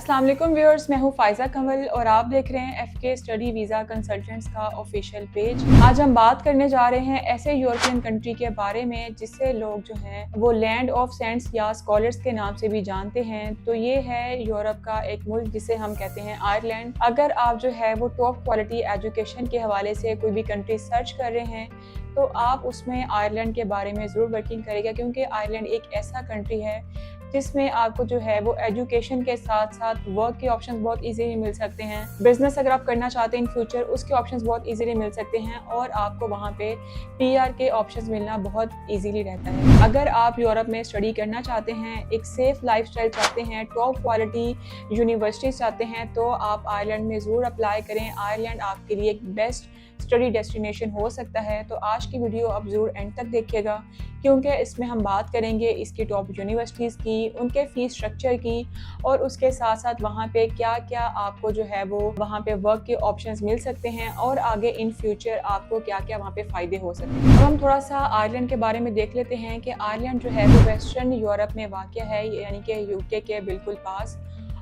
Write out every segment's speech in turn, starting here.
अस्सलाम वालेकुम व्यूअर्स, मैं हूँ फ़ाइज़ा कंवल और आप देख रहे हैं एफके स्टडी वीज़ा कंसल्टेंट्स का ऑफिशियल पेज। आज हम बात करने जा रहे हैं ऐसे यूरोपियन कंट्री के बारे में जिसे लोग जो हैं वो लैंड ऑफ सेंट्स या स्कॉलर्स के नाम से भी जानते हैं। तो ये है यूरोप का एक मुल्क जिसे हम कहते हैं आयरलैंड। अगर आप जो है वो टॉप क्वालिटी एजुकेशन के हवाले से कोई भी कंट्री सर्च कर रहे हैं तो आप उसमें आयरलैंड के बारे में ज़रूर वर्किंग करेगा, क्योंकि आयरलैंड एक ऐसा कंट्री है जिसमें आपको जो है वो एजुकेशन के साथ साथ वर्क के ऑप्शंस बहुत इजीली मिल सकते हैं। बिजनेस अगर आप करना चाहते हैं इन फ्यूचर, उसके ऑप्शंस बहुत इजीली मिल सकते हैं और आपको वहाँ पे पीआर के ऑप्शंस मिलना बहुत इजीली रहता है। अगर आप यूरोप में स्टडी करना चाहते हैं, एक सेफ लाइफस्टाइल चाहते हैं, टॉप क्वालिटी यूनिवर्सिटीज चाहते हैं, तो आप आयरलैंड में ज़रूर अप्लाई करें। आयरलैंड आपके लिए एक बेस्ट स्टडी डेस्टिनेशन हो सकता है। तो आज की वीडियो आप ज़रूर एंड तक देखिएगा, क्योंकि इसमें हम बात करेंगे इसकी टॉप यूनिवर्सिटीज़ की, उनके फ़ीस स्ट्रक्चर की और उसके साथ साथ वहाँ पे क्या क्या आपको जो है वो वहाँ पे वर्क के ऑप्शंस मिल सकते हैं और आगे इन फ्यूचर आपको क्या क्या वहाँ पे फ़ायदे हो सकते हैं। अब हम थोड़ा सा आयरलैंड के बारे में देख लेते हैं कि आयरलैंड जो है वो वेस्टर्न यूरोप में वाक़ है, यानी कि यूके के बिल्कुल पास,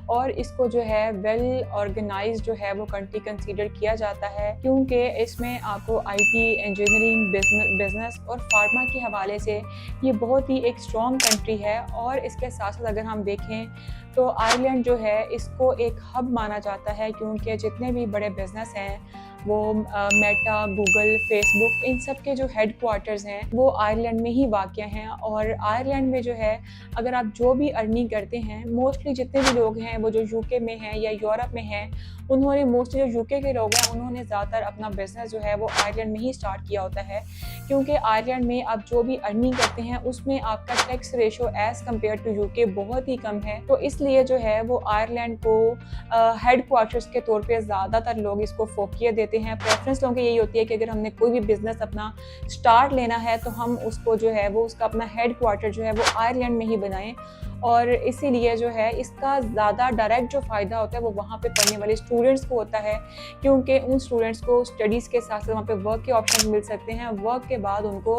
और इसको जो है वेल ऑर्गेनाइज्ड जो है वो कंट्री कंसीडर किया जाता है, क्योंकि इसमें आपको आईटी, इंजीनियरिंग, बिजनेस और फार्मा के हवाले से ये बहुत ही एक स्ट्रॉन्ग कंट्री है। और इसके साथ साथ अगर हम देखें तो आयरलैंड जो है इसको एक हब माना जाता है, क्योंकि जितने भी बड़े बिजनेस हैं वो मेटा, गूगल, फेसबुक, इन सब के जो हेड क्वार्टर्स हैं वो आयरलैंड में ही वाक़ हैं। और आयरलैंड में जो है अगर आप जो भी अर्निंग करते हैं, मोस्टली जितने भी लोग हैं वो जो यूके में हैं या यूरोप में हैं, उन्होंने मोस्टली जो यूके के लोग हैं उन्होंने ज़्यादातर अपना बिजनेस जो है वो आयरलैंड में ही स्टार्ट किया होता है, क्योंकि आयरलैंड में आप जो भी अर्निंग करते हैं उसमें आपका tax ratio as compare to UK बहुत ही कम है। तो इसलिए जो है वो आयरलैंड को हेड क्वार्टर्स के तौर पे ज़्यादातर लोग इसको फोकियत देते हैं। प्रेफरेंस लोगों की यही होती है कि अगर हमने कोई भी बिज़नेस अपना स्टार्ट लेना है तो हम उसको जो है वो उसका अपना हेड क्वार्टर जो है वो आयरलैंड में ही बनाएं। और इसीलिए जो है इसका ज़्यादा डायरेक्ट जो फ़ायदा होता है वो वहाँ पे पढ़ने वाले स्टूडेंट्स को होता है, क्योंकि उन स्टूडेंट्स को स्टडीज़ के साथ साथ वहाँ पे वर्क के ऑप्शन मिल सकते हैं। वर्क के बाद उनको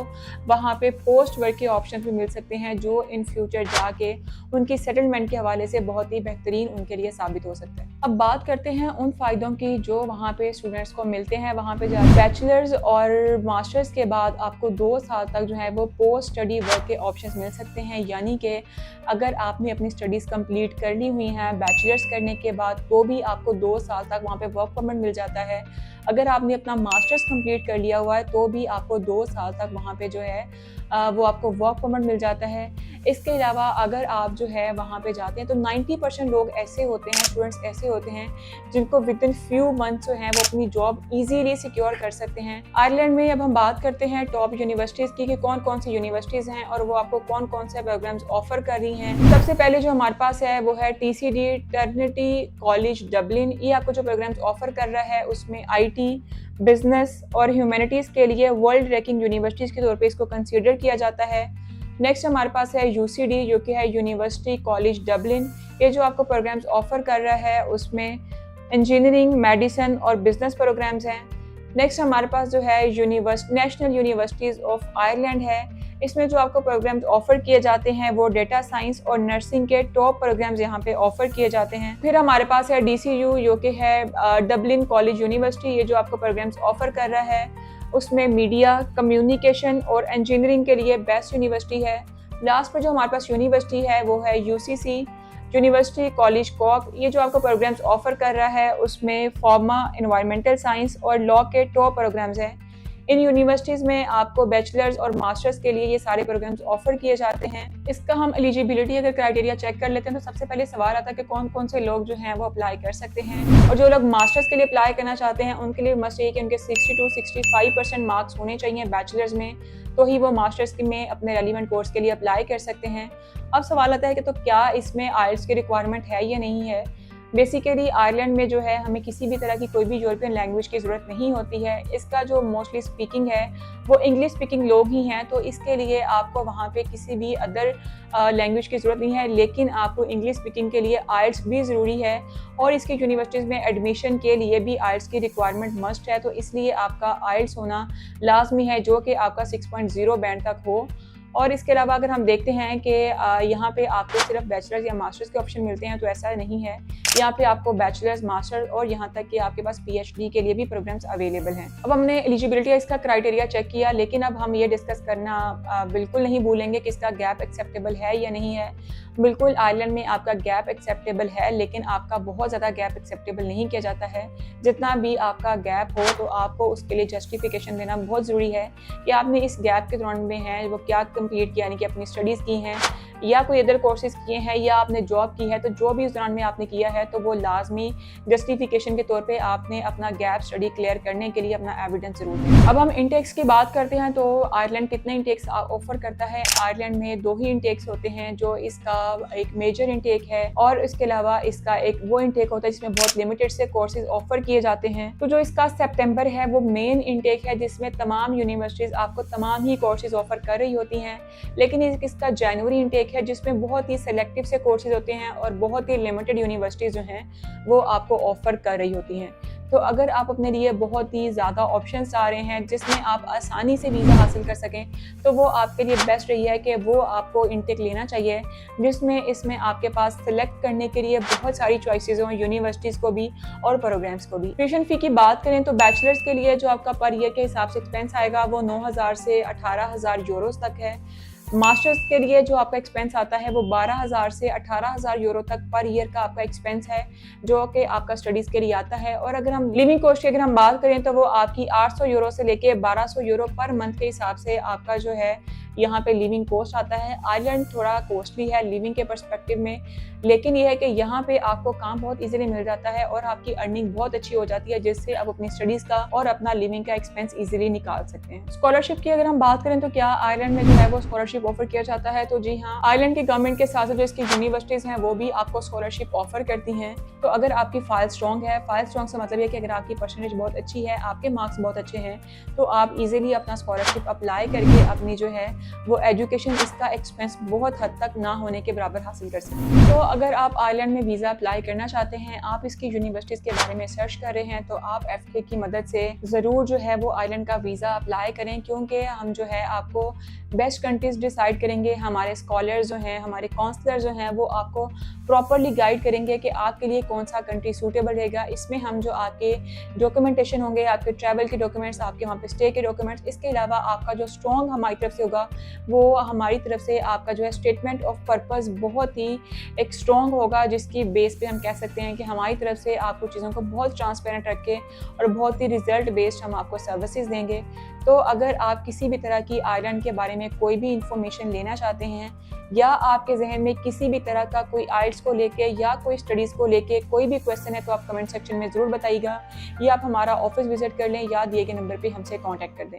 वहाँ पे पोस्ट वर्क के ऑप्शन भी मिल सकते हैं, जो इन फ्यूचर जाके उनकी सेटलमेंट के हवाले से बहुत ही बेहतरीन उनके लिए साबित हो सकता है। अब बात करते हैं उन फ़ायदों की जो वहाँ पे स्टूडेंट्स को मिलते हैं। वहाँ पे बैचलर्स और मास्टर्स के बाद आपको 2 साल तक जो है वो पोस्ट स्टडी वर्क के ऑप्शंस मिल सकते हैं, यानी कि अगर आपने अपनी स्टडीज़ कंप्लीट कर ली हुई हैं बैचलर्स करने के बाद, तो भी आपको 2 साल तक वहाँ पे वर्क परमिट मिल जाता है। अगर आपने अपना मास्टर्स कंप्लीट कर लिया हुआ है तो भी आपको 2 साल तक वहाँ पे जो है वो आपको वर्क परमिट मिल जाता है। इसके अलावा अगर आप जो है वहाँ पे जाते हैं तो 90% लोग ऐसे होते हैं, स्टूडेंट्स ऐसे होते हैं जिनको विद इन फ्यू मंथ्स जो हैं वो अपनी जॉब इजीली सिक्योर कर सकते हैं। आयरलैंड में अब हम बात करते हैं टॉप यूनिवर्सिटीज़ की कि कौन कौन सी यूनिवर्सिटीज़ हैं और वो आपको कौन कौन से प्रोग्राम्स ऑफर कर रही हैं। सबसे पहले जो हमारे पास है वो है TCD, टर्निटी कॉलेज डबलिन। ये आपको जो प्रोग्राम्स ऑफर कर रहा है उसमें IT, बिजनेस और ह्यूमैनिटीज़ के लिए वर्ल्ड रैंकिंग यूनिवर्सिटीज़ के तौर पे इसको कंसीडर किया जाता है। नेक्स्ट हमारे पास है UCD, जो कि है यूनिवर्सिटी कॉलेज डबलिन। ये जो आपको प्रोग्राम्स ऑफर कर रहा है उसमें इंजीनियरिंग, मेडिसिन और बिजनेस प्रोग्राम्स हैं। नेक्स्ट हमारे पास जो है नेशनल यूनिवर्सिटीज़ ऑफ आयरलैंड है। इसमें जो आपको प्रोग्राम्स ऑफर किए जाते हैं वो डेटा साइंस और नर्सिंग के टॉप प्रोग्राम्स यहाँ पे ऑफर किए जाते हैं। फिर हमारे पास है DCU, जो कि है डबलिन कॉलेज यूनिवर्सिटी। ये जो आपको प्रोग्राम्स ऑफर कर रहा है उसमें मीडिया, कम्युनिकेशन और इंजीनियरिंग के लिए बेस्ट यूनिवर्सिटी है। लास्ट पर जो हमारे पास यूनिवर्सिटी है वो है UCC, यूनिवर्सिटी कॉलेज कॉक। ये जो आपको प्रोग्राम्स ऑफर कर रहा है उसमें फार्मा, एनवायरमेंटल साइंस और लॉ के टॉप प्रोग्राम्स हैं। इन यूनिवर्सिटीज़ में आपको बैचलर्स और मास्टर्स के लिए ये सारे प्रोग्राम्स ऑफर किए जाते हैं। इसका हम एलिजिबिलिटी अगर क्राइटेरिया चेक कर लेते हैं तो सबसे पहले सवाल आता है कि कौन कौन से लोग जो हैं वो अप्लाई कर सकते हैं। और जो लोग मास्टर्स के लिए अप्लाई करना चाहते हैं उनके लिए मस्ट ये कि उनके 60-65% मार्क्स होने चाहिए बैचलर्स में, तो ही वो मास्टर्स में अपने रेलिवेंट कोर्स के लिए अप्लाई कर सकते हैं। अब सवाल आता है कि तो क्या इसमें आइल्स की रिक्वायरमेंट है या नहीं है। बेसिकली आयरलैंड में जो है हमें किसी भी तरह की कोई भी यूरोपियन लैंग्वेज की ज़रूरत नहीं होती है। इसका जो मोस्टली स्पीकिंग है वो इंग्लिश स्पीकिंग लोग ही हैं, तो इसके लिए आपको वहाँ पे किसी भी अदर लैंग्वेज की ज़रूरत नहीं है। लेकिन आपको इंग्लिश स्पीकिंग के लिए आइल्स भी ज़रूरी है और इसकी यूनिवर्सिटीज़ में एडमिशन के लिए भी आइल्स की रिक्वायरमेंट मस्ट है, तो इसलिए आपका आइल्स होना लाजमी है, जो कि आपका 6.0 बैंड तक हो। और इसके अलावा अगर हम देखते हैं कि यहाँ पे आपको सिर्फ बैचलर्स या मास्टर्स के ऑप्शन मिलते हैं, तो ऐसा नहीं है। यहाँ पे आपको बैचलर्स, मास्टर और यहाँ तक कि आपके पास PhD के लिए भी प्रोग्राम्स अवेलेबल हैं। अब हमने एलिजिबिलिटी इसका क्राइटेरिया चेक किया, लेकिन अब हम ये डिस्कस करना बिल्कुल नहीं भूलेंगे कि इसका गैप एक्सेप्टेबल है या नहीं है। बिल्कुल आयरलैंड में आपका गैप एक्सेप्टेबल है, लेकिन आपका बहुत ज़्यादा गैप एक्सेप्टेबल नहीं किया जाता है। जितना भी आपका गैप हो तो आपको उसके लिए जस्टिफिकेशन देना बहुत ज़रूरी है कि आपने इस गैप के दौरान में है वो क्या कंप्लीट किया, यानी कि अपनी स्टडीज़ की हैं या कोई अदर कोर्सेज किए हैं या आपने जॉब की है, तो जो भी उस दौरान में आपने किया है तो वो लाजमी जस्टिफिकेशन के तौर पे आपने अपना गैप स्टडी क्लियर करने के लिए अपना एविडेंस ज़रूर दें। अब हम इंटेक्स की बात करते हैं तो आयरलैंड कितने इंटेक्स ऑफर करता है। आयरलैंड में 2 ही इंटेक्स होते हैं, जो इसका एक मेजर इंटेक है और इसके अलावा इसका एक वो इंटेक होता है जिसमें बहुत लिमिटेड से कोर्सेज ऑफर किए जाते हैं। तो जो इसका सितंबर है वो मेन इंटेक है, जिसमें तमाम यूनिवर्सिटीज़ आपको तमाम ही कोर्सेज ऑफर कर रही होती हैं। लेकिन इसका जनवरी इंटेक है जिसमें बहुत ही सेलेक्टिव से कोर्सेज होते हैं और बहुत ही लिमिटेड यूनिवर्सिटीज़ जो हैं वो आपको ऑफर कर रही होती हैं। तो अगर आप अपने लिए बहुत ही ज़्यादा ऑप्शंस आ रहे हैं जिसमें आप आसानी से वीज़ा हासिल कर सकें, तो वो आपके लिए बेस्ट रही है कि वो आपको इंटेक लेना चाहिए जिसमें इसमें आपके पास सिलेक्ट करने के लिए बहुत सारी चॉइसेस हों, यूनिवर्सिटीज़ को भी और प्रोग्राम्स को भी। ट्यूशन फ़ी की बात करें तो बैचलर्स के लिए जो आपका पर ईयर के हिसाब से एक्सपेंस आएगा वो 9,000 से 18,000 यूरोस तक है। मास्टर्स के लिए जो आपका एक्सपेंस आता है वो 12,000 से 18,000 यूरो तक पर ईयर का आपका एक्सपेंस है, जो कि आपका स्टडीज़ के लिए आता है। और अगर हम लिविंग कॉस्ट की अगर हम बात करें तो वो आपकी 800 यूरो से लेके 1200 यूरो पर मंथ के हिसाब से आपका जो है यहाँ पे लिविंग कॉस्ट आता है। आयरलैंड थोड़ा कॉस्टली है लिविंग के पर्सपेक्टिव में, लेकिन यह है कि यहाँ पे आपको काम बहुत इजीली मिल जाता है और आपकी अर्निंग बहुत अच्छी हो जाती है, जिससे आप अपनी स्टडीज़ का और अपना लिविंग का एक्सपेंस इजीली निकाल सकते हैं। स्कॉलरशिप की अगर हम बात करें तो क्या आयरलैंड में जो है वो स्कॉलरशिप ऑफर किया जाता है? तो जी हाँ, आयरलैंड की गवर्नमेंट के साथ जो इसकी यूनिवर्सिटीज़ हैं वो भी आपको स्कॉलरशिप ऑफर करती हैं। तो अगर आपकी फाइल स्ट्रॉन्ग है, फाइल स्ट्रॉन्ग से मतलब है कि अगर आपकी परसेंटेज बहुत अच्छी है, आपके मार्क्स बहुत अच्छे हैं, तो आप इजीली अपना स्कॉलरशिप अप्लाई करके अपनी जो है वो एजुकेशन इसका एक्सपेंस बहुत हद तक ना होने के बराबर हासिल कर सकते हैं। तो अगर आप आयरलैंड में वीज़ा अप्लाई करना चाहते हैं, आप इसकी यूनिवर्सिटीज़ के बारे में सर्च कर रहे हैं, तो आप FK की मदद से ज़रूर जो है वो आयरलैंड का वीज़ा अप्लाई करें, क्योंकि हम जो है आपको बेस्ट कंट्रीज़ डिसाइड करेंगे। हमारे स्कॉलर्स जो हैं, हमारे काउंसलर जो हैं, वो आपको प्रॉपरली गाइड करेंगे कि आपके लिए कौन सा कंट्री सूटेबल रहेगा। इसमें हम जो आपके डॉक्यूमेंटेशन होंगे, आपके ट्रैवल के डॉक्यूमेंट्स, आपके वहाँ पे स्टे के डॉक्यूमेंट्स, इसके अलावा आपका जो स्ट्रॉन्ग हमारी तरफ से होगा वो हमारी तरफ से आपका जो है स्टेटमेंट ऑफ पर्पस बहुत ही एक स्ट्रॉन्ग होगा, जिसकी बेस पे हम कह सकते हैं कि हमारी तरफ से आपको चीज़ों को बहुत ट्रांसपेरेंट रख के और बहुत ही रिजल्ट बेस्ड हम आपको सर्विसेज देंगे। तो अगर आप किसी भी तरह की आयरलैंड के बारे में कोई भी इंफॉर्मेशन लेना चाहते हैं या आपके जहन में किसी भी तरह का कोई आइल्स को लेके या कोई स्टडीज़ को लेके कोई भी क्वेश्चन है, तो आप कमेंट सेक्शन में ज़रूर बताइएगा या आप हमारा ऑफिस विजिट कर लें या दिए गए नंबर पे हमसे कांटेक्ट कर दें।